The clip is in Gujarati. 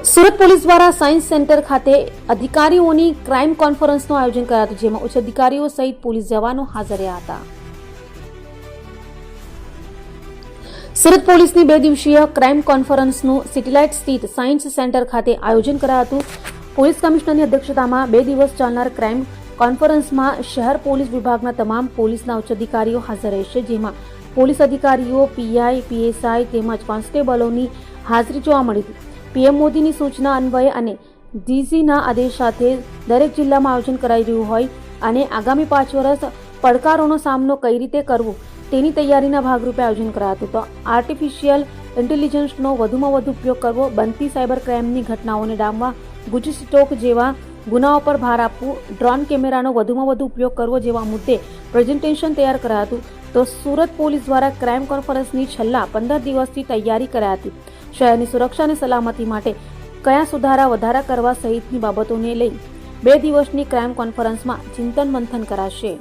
સુરત પોલીસ દ્વારા સાયન્સ સેન્ટર ખાતે અધિકારીઓની ક્રાઇમ કોન્ફરન્સનું આયોજન કરાયું હતું, જેમાં ઉચ્ચ અધિકારીઓ સહિત પોલીસ જવાનો હાજર રહ્યા હતા. સુરત પોલીસની 2 દિવસીય ક્રાઇમ કોન્ફરન્સનું સિટીલાઇટ સ્થિત સાયન્સ સેન્ટર ખાતે આયોજન કરાયું હતું. પોલીસ કમિશનરની અધ્યક્ષતામાં 2 દિવસ ચાલનાર ક્રાઇમ કોન્ફરન્સમાં શહેર પોલીસ વિભાગના તમામ પોલીસના ઉચ્ચ અધિકારીઓ હાજર રહેશે, જેમાં પોલીસ અધિકારીઓ, પીઆઈ, પીએસઆઈ તેમજ કોન્સ્ટેબલોની હાજરી જોવા મળી હતી. પીએમ મોદીની સૂચના અન્વયે અને ડીજીના આદેશ સાથે દરેક જિલ્લામાં આયોજન કરાઈ રહ્યું હોય અને આગામી 5 વર્ષ પડકારોનો સામનો કઈ રીતે કરવો તેની તૈયારીના ભાગરૂપે આયોજન કરાયું હતું. તો આર્ટિફિશિયલ ઇન્ટેલિજન્સનો વધુમાં વધુ ઉપયોગ કરવો, બનતી સાયબર ક્રાઇમની ઘટનાઓને ડામવા, ગુજી સ્ટોક જેવા ગુનાઓ પર ભાર આપવું, ડ્રોન કેમેરાનો વધુમાં વધુ ઉપયોગ કરવો જેવા મુદ્દે પ્રેઝન્ટેશન તૈયાર કરાયું હતું. તો સુરત પોલીસ દ્વારા ક્રાઇમ કોન્ફરન્સની છેલ્લા 15 દિવસથી તૈયારી કરાઈ હતી. શહેરની સુરક્ષા અને સલામતી માટે કયા સુધારા વધારા કરવા સહિતની બાબતોને લઈ 2 દિવસની ક્રાઇમ કોન્ફરન્સમાં ચિંતન મંથન કરાશે.